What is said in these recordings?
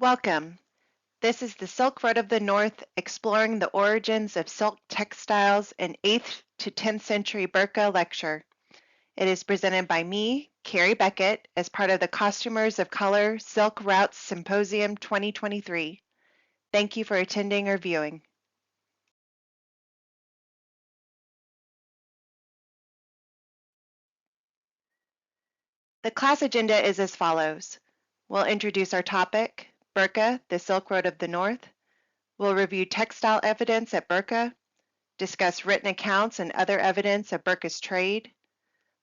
Welcome. This is the Silk Road of the North, exploring the origins of silk textiles in 8th to 10th century Birka lecture. It is presented by me, Carrie Beckett, as part of the Costumers of Color Silk Routes Symposium 2023. Thank you for attending or viewing. The class agenda is as follows. We'll introduce our topic, Birka, the Silk Road of the North. We'll review textile evidence at Birka, discuss written accounts and other evidence of Birka's trade.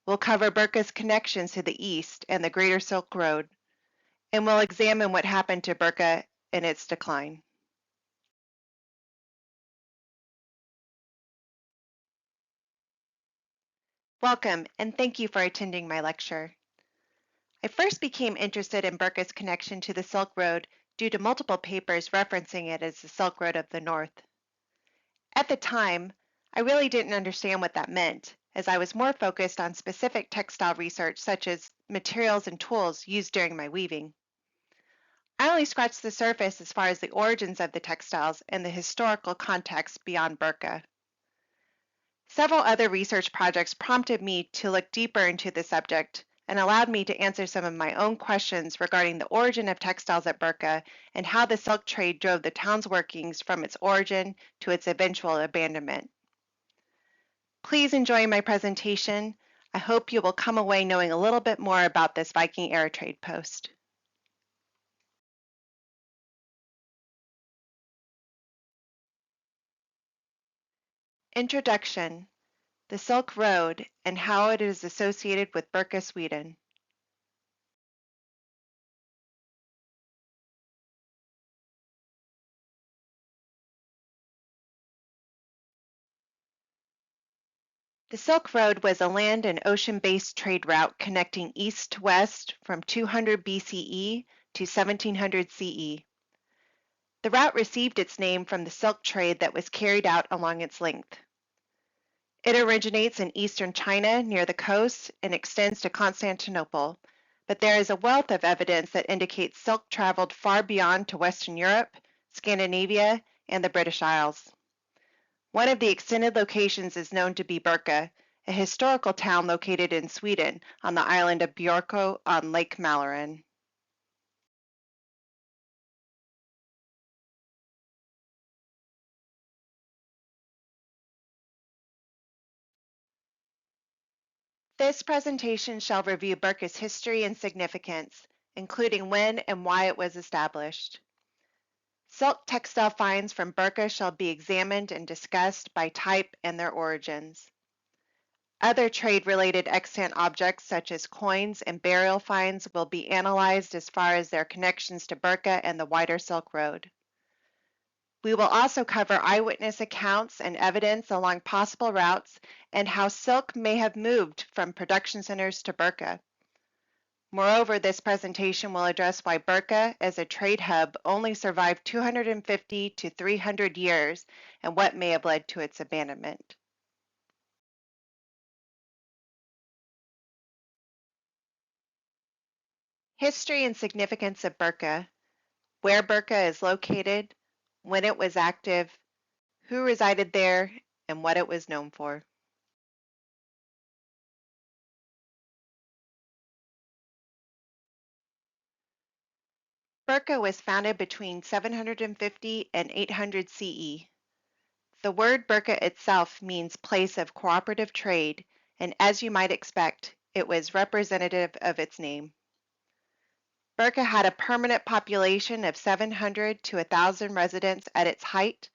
We'll cover Birka's connections to the East and the Greater Silk Road, and we'll examine what happened to Birka in its decline. Welcome, and thank you for attending my lecture. I first became interested in Birka's connection to the Silk Road due to multiple papers referencing it as the Silk Road of the North. At the time, I really didn't understand what that meant, as I was more focused on specific textile research such as materials and tools used during my weaving. I only scratched the surface as far as the origins of the textiles and the historical context beyond Birka. Several other research projects prompted me to look deeper into the subject and allowed me to answer some of my own questions regarding the origin of textiles at Birka and how the silk trade drove the town's workings from its origin to its eventual abandonment. Please enjoy my presentation. I hope you will come away knowing a little bit more about this Viking era trade post. Introduction: The Silk Road and how it is associated with Birka, Sweden. The Silk Road was a land and ocean-based trade route connecting east to west from 200 BCE to 1700 CE. The route received its name from the silk trade that was carried out along its length. It originates in eastern China near the coast and extends to Constantinople, but there is a wealth of evidence that indicates silk traveled far beyond to Western Europe, Scandinavia, and the British Isles. One of the extended locations is known to be Birka, a historical town located in Sweden on the island of Björkö on Lake Mälaren. This presentation shall review Birka's history and significance, including when and why it was established. Silk textile finds from Birka shall be examined and discussed by type and their origins. Other trade-related extant objects such as coins and burial finds will be analyzed as far as their connections to Birka and the wider Silk Road. We will also cover eyewitness accounts and evidence along possible routes and how silk may have moved from production centers to Birka. Moreover, this presentation will address why Birka as a trade hub only survived 250 to 300 years and what may have led to its abandonment. History and significance of Birka: where Birka is located, when it was active, who resided there, and what it was known for. Birka was founded between 750 and 800 CE. The word Birka itself means place of cooperative trade, and as you might expect, it was representative of its name. Birka had a permanent population of 700 to 1,000 residents at its height,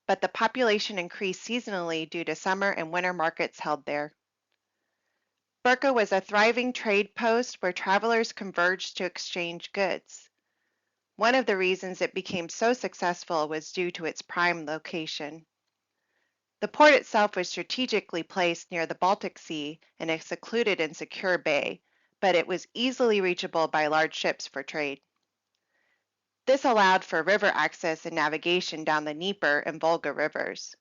but the population increased seasonally due to summer and winter markets held there. Birka was a thriving trade post where travelers converged to exchange goods. One of the reasons it became so successful was due to its prime location. The port itself was strategically placed near the Baltic Sea in a secluded and secure bay, but it was easily reachable by large ships for trade. This allowed for river access and navigation down the Dnieper and Volga rivers.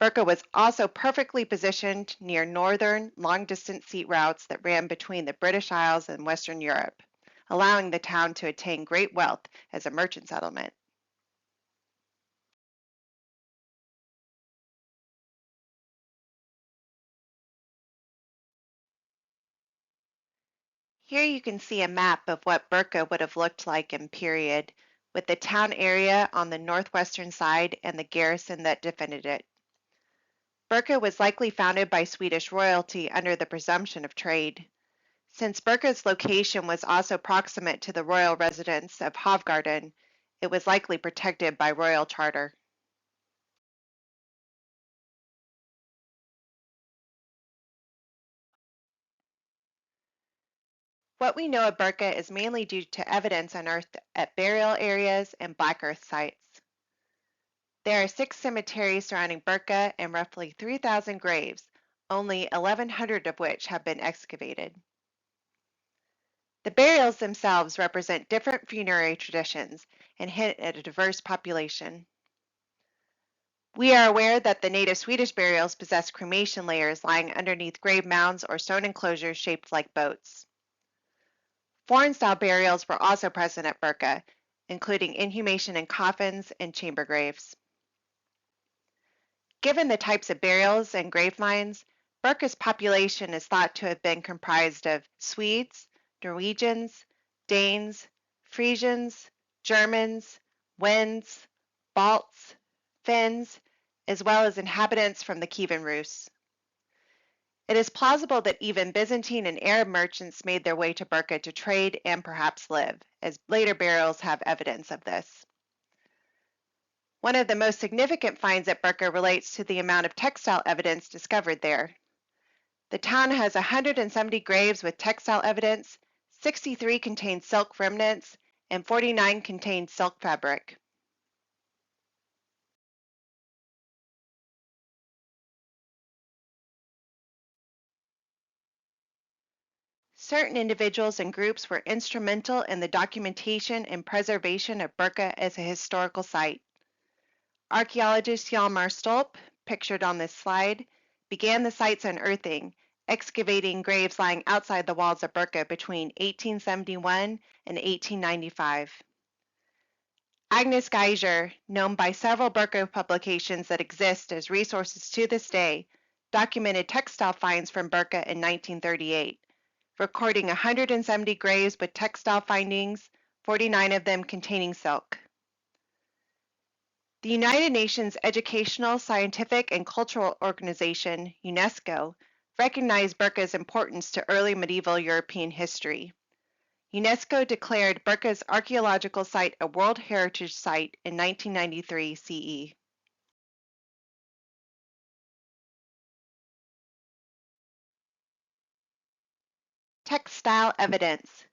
Birka was also perfectly positioned near northern, long-distance sea routes that ran between the British Isles and Western Europe, allowing the town to attain great wealth as a merchant settlement. Here you can see a map of what Birka would have looked like in period, with the town area on the northwestern side and the garrison that defended it. Birka was likely founded by Swedish royalty under the presumption of trade. Since Birka's location was also proximate to the royal residence of Hovgarden, it was likely protected by royal charter. What we know of Birka is mainly due to evidence unearthed at burial areas and black earth sites. There are 6 cemeteries surrounding Birka and roughly 3,000 graves, only 1,100 of which have been excavated. The burials themselves represent different funerary traditions and hint at a diverse population. We are aware that the native Swedish burials possess cremation layers lying underneath grave mounds or stone enclosures shaped like boats. Foreign-style burials were also present at Birka, including inhumation in coffins and chamber graves. Given the types of burials and grave lines, Birka's population is thought to have been comprised of Swedes, Norwegians, Danes, Frisians, Germans, Wends, Balts, Finns, as well as inhabitants from the Kievan Rus. It is plausible that even Byzantine and Arab merchants made their way to Birka to trade and perhaps live, as later burials have evidence of this. One of the most significant finds at Birka relates to the amount of textile evidence discovered there. The town has 170 graves with textile evidence, 63 contain silk remnants, and 49 contain silk fabric. Certain individuals and groups were instrumental in the documentation and preservation of Birka as a historical site. Archaeologist Hjalmar Stolp, pictured on this slide, began the site's unearthing, excavating graves lying outside the walls of Birka between 1871 and 1895. Agnes Geiger, known by several Birka publications that exist as resources to this day, documented textile finds from Birka in 1938, recording 170 graves with textile findings, 49 of them containing silk. The United Nations Educational, Scientific, and Cultural Organization, UNESCO, recognized Birka's importance to early medieval European history. UNESCO declared Birka's archaeological site a World Heritage Site in 1993 CE. Textile evidence.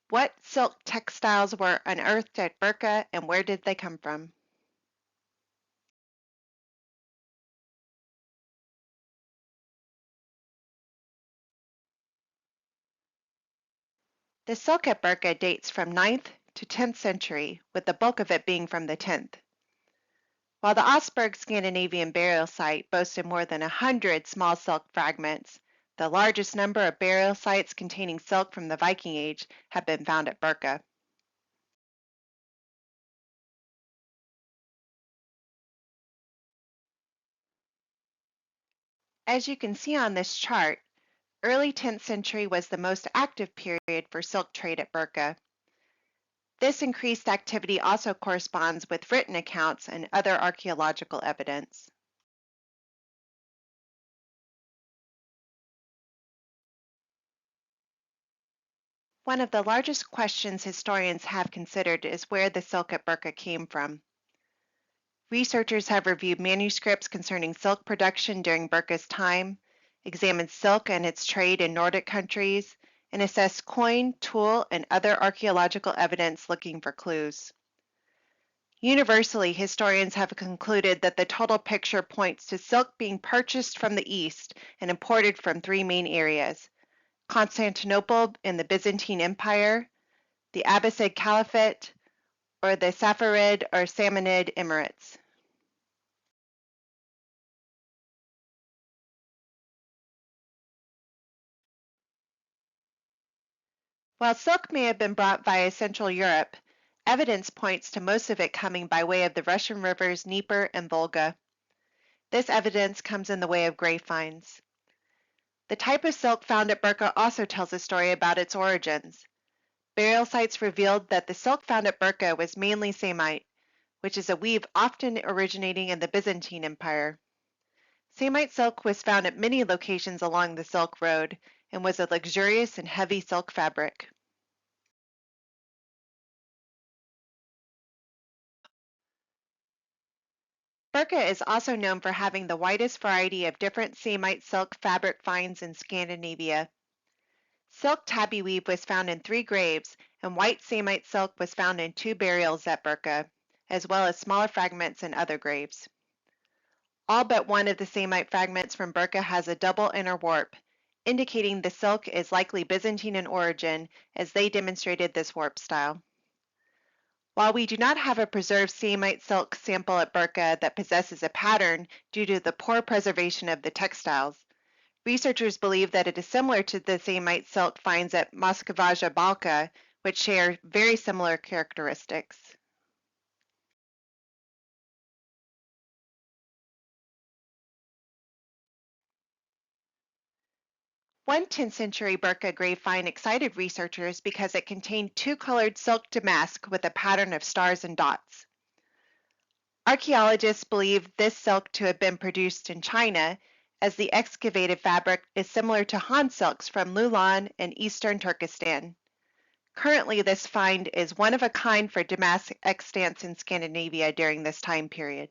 What silk textiles were unearthed at Birka and where did they come from? The silk at Birka dates from 9th to 10th century, with the bulk of it being from the 10th. While the Osberg Scandinavian burial site boasted more than 100 small silk fragments, the largest number of burial sites containing silk from the Viking Age have been found at Birka. As you can see on this chart, early 10th century was the most active period for silk trade at Birka. This increased activity also corresponds with written accounts and other archaeological evidence. One of the largest questions historians have considered is where the silk at Birka came from. Researchers have reviewed manuscripts concerning silk production during Birka's time, examined silk and its trade in Nordic countries, and assessed coin, tool, and other archaeological evidence looking for clues. Universally, historians have concluded that the total picture points to silk being purchased from the east and imported from 3 main areas: Constantinople in the Byzantine Empire, the Abbasid Caliphate, or the Safarid or Samanid Emirates. While silk may have been brought via Central Europe, evidence points to most of it coming by way of the Russian rivers Dnieper and Volga. This evidence comes in the way of grave finds. The type of silk found at Birka also tells a story about its origins. Burial sites revealed that the silk found at Birka was mainly Samite, which is a weave often originating in the Byzantine Empire. Samite silk was found at many locations along the Silk Road and was a luxurious and heavy silk fabric. Birka is also known for having the widest variety of different Samite silk fabric finds in Scandinavia. Silk tabby weave was found in 3 graves, and white Samite silk was found in 2 burials at Birka, as well as smaller fragments in other graves. All but one of the Samite fragments from Birka has a double inner warp, indicating the silk is likely Byzantine in origin, as they demonstrated this warp style. While we do not have a preserved Samite silk sample at Birka that possesses a pattern due to the poor preservation of the textiles, researchers believe that it is similar to the Samite silk finds at Moskvaja Balka, which share very similar characteristics. One 10th century Birka grave find excited researchers because it contained 2-colored silk damask with a pattern of stars and dots. Archaeologists believe this silk to have been produced in China, as the excavated fabric is similar to Han silks from Lulan and eastern Turkestan. Currently, this find is one of a kind for damask extants in Scandinavia during this time period.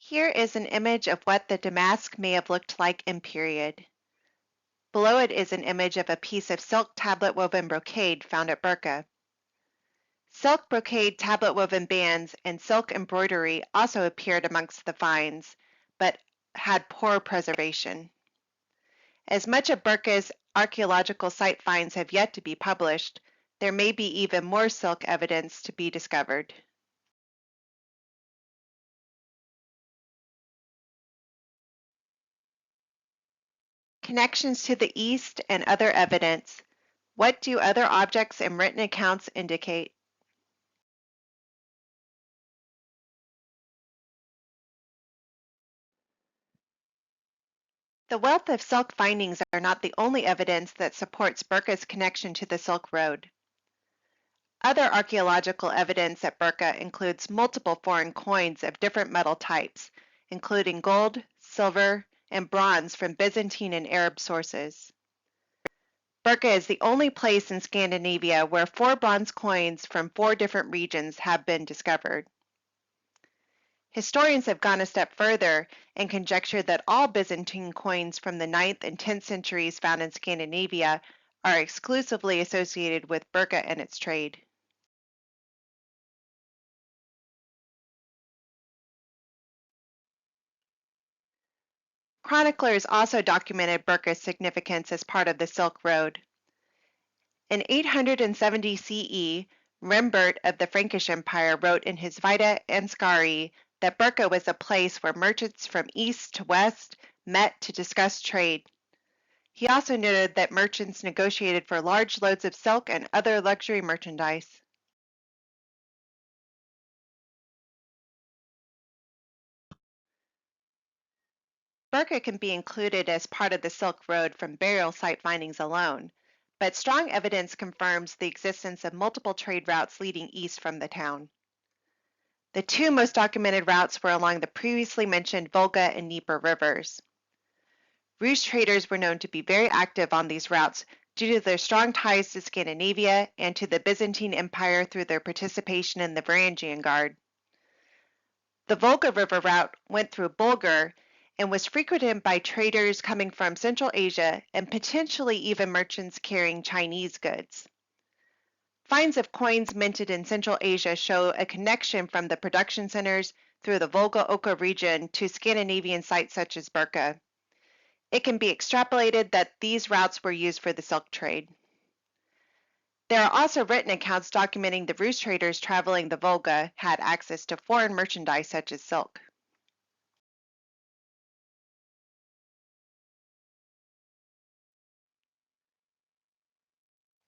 Here is an image of what the damask may have looked like in period. Below it is an image of a piece of silk tablet woven brocade found at Birka. Silk brocade tablet woven bands and silk embroidery also appeared amongst the finds, but had poor preservation. As much of Birka's archaeological site finds have yet to be published, there may be even more silk evidence to be discovered. Connections to the East and other evidence. What do other objects and written accounts indicate? The wealth of silk findings are not the only evidence that supports Birka's connection to the Silk Road. Other archaeological evidence at Birka includes multiple foreign coins of different metal types, including gold, silver, and bronze from Byzantine and Arab sources. Birka is the only place in Scandinavia where 4 bronze coins from 4 different regions have been discovered. Historians have gone a step further and conjectured that all Byzantine coins from the 9th and 10th centuries found in Scandinavia are exclusively associated with Birka and its trade. Chroniclers also documented Birka's significance as part of the Silk Road. In 870 CE, Rembert of the Frankish Empire wrote in his Vita Ansgari that Birka was a place where merchants from east to west met to discuss trade. He also noted that merchants negotiated for large loads of silk and other luxury merchandise. Birka can be included as part of the Silk Road from burial site findings alone, but strong evidence confirms the existence of multiple trade routes leading east from the town. The 2 most documented routes were along the previously mentioned Volga and Dnieper rivers. Rus traders were known to be very active on these routes due to their strong ties to Scandinavia and to the Byzantine Empire through their participation in the Varangian Guard. The Volga River route went through Bulgar and was frequented by traders coming from Central Asia and potentially even merchants carrying Chinese goods. Finds of coins minted in Central Asia show a connection from the production centers through the Volga-Oka region to Scandinavian sites such as Birka. It can be extrapolated that these routes were used for the silk trade. There are also written accounts documenting the Rus traders traveling the Volga had access to foreign merchandise such as silk.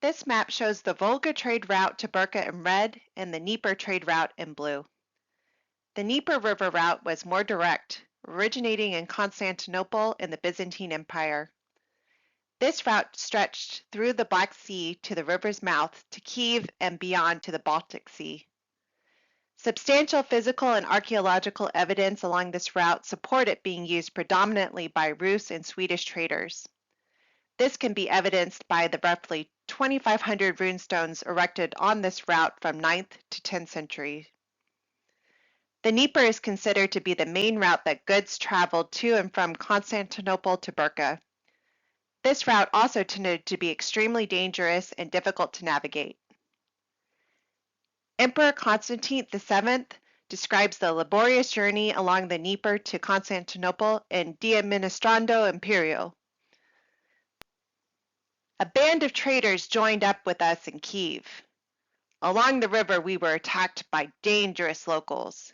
This map shows the Volga trade route to Birka in red and the Dnieper trade route in blue. The Dnieper River route was more direct, originating in Constantinople in the Byzantine Empire. This route stretched through the Black Sea to the river's mouth to Kiev and beyond to the Baltic Sea. Substantial physical and archaeological evidence along this route support it being used predominantly by Rus and Swedish traders. This can be evidenced by the roughly 2,500 runestones erected on this route from 9th to 10th century. The Dnieper is considered to be the main route that goods traveled to and from Constantinople to Birka. This route also tended to be extremely dangerous and difficult to navigate. Emperor Constantine VII describes the laborious journey along the Dnieper to Constantinople in De Administrando Imperio. A band of traders joined up with us in Kiev. Along the river, we were attacked by dangerous locals.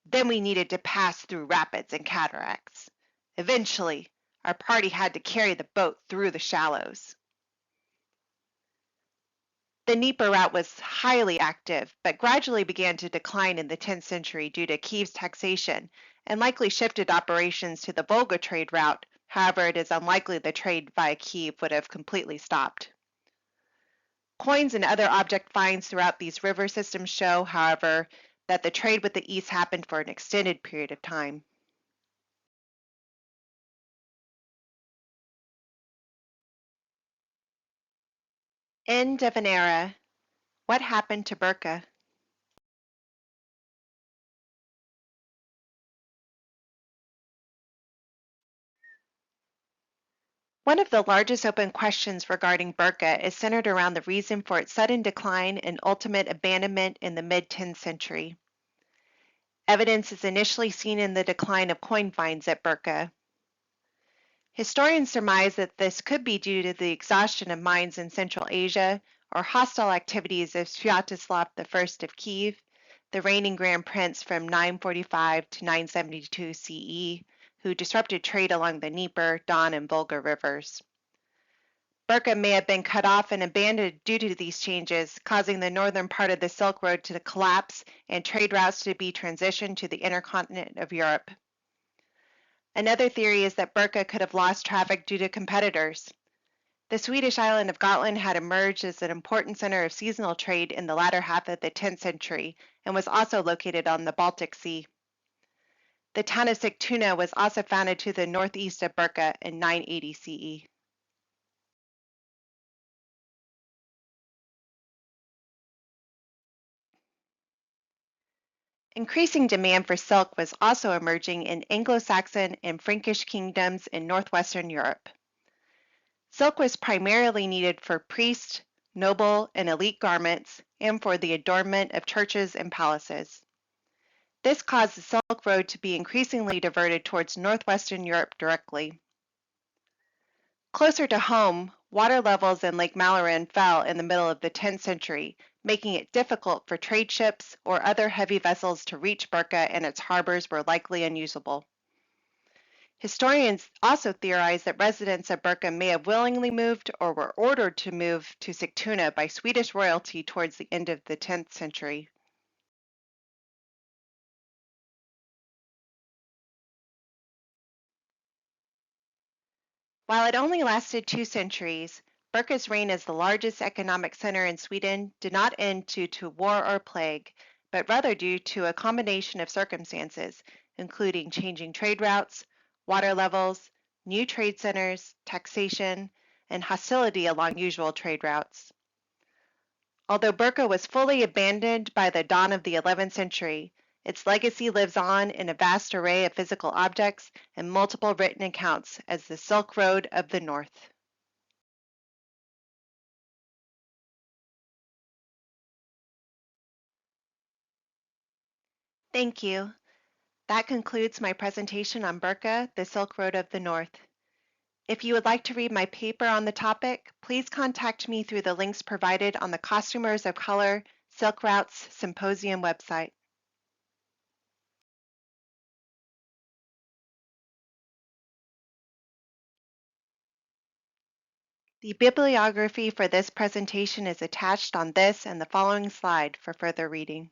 Then we needed to pass through rapids and cataracts. Eventually, our party had to carry the boat through the shallows. The Dnieper route was highly active, but gradually began to decline in the 10th century due to Kiev's taxation, and likely shifted operations to the Volga trade route. However, it is unlikely the trade via Kiev would have completely stopped. Coins and other object finds throughout these river systems show, however, that the trade with the East happened for an extended period of time. End of an era. What happened to Birka? One of the largest open questions regarding Birka is centered around the reason for its sudden decline and ultimate abandonment in the mid-10th century. Evidence is initially seen in the decline of coin finds at Birka. Historians surmise that this could be due to the exhaustion of mines in Central Asia or hostile activities of Sviatoslav I of Kiev, the reigning Grand Prince from 945 to 972 CE, who disrupted trade along the Dnieper, Don, and Volga rivers. Birka may have been cut off and abandoned due to these changes, causing the northern part of the Silk Road to collapse and trade routes to be transitioned to the inner continent of Europe. Another theory is that Birka could have lost traffic due to competitors. The Swedish island of Gotland had emerged as an important center of seasonal trade in the latter half of the 10th century and was also located on the Baltic Sea. The town of Sigtuna was also founded to the northeast of Birka in 980 CE. Increasing demand for silk was also emerging in Anglo-Saxon and Frankish kingdoms in northwestern Europe. Silk was primarily needed for priest, noble, and elite garments, and for the adornment of churches and palaces. This caused the Silk Road to be increasingly diverted towards northwestern Europe directly. Closer to home, water levels in Lake Mälaren fell in the middle of the 10th century, making it difficult for trade ships or other heavy vessels to reach Birka, and its harbors were likely unusable. Historians also theorize that residents of Birka may have willingly moved or were ordered to move to Sigtuna by Swedish royalty towards the end of the 10th century. While it only lasted 2 centuries, Birka's reign as the largest economic center in Sweden did not end due to war or plague, but rather due to a combination of circumstances, including changing trade routes, water levels, new trade centers, taxation, and hostility along usual trade routes. Although Birka was fully abandoned by the dawn of the 11th century, its legacy lives on in a vast array of physical objects and multiple written accounts as the Silk Road of the North. Thank you. That concludes my presentation on Birka, the Silk Road of the North. If you would like to read my paper on the topic, please contact me through the links provided on the Costumers of Color Silk Routes Symposium website. The bibliography for this presentation is attached on this and the following slide for further reading.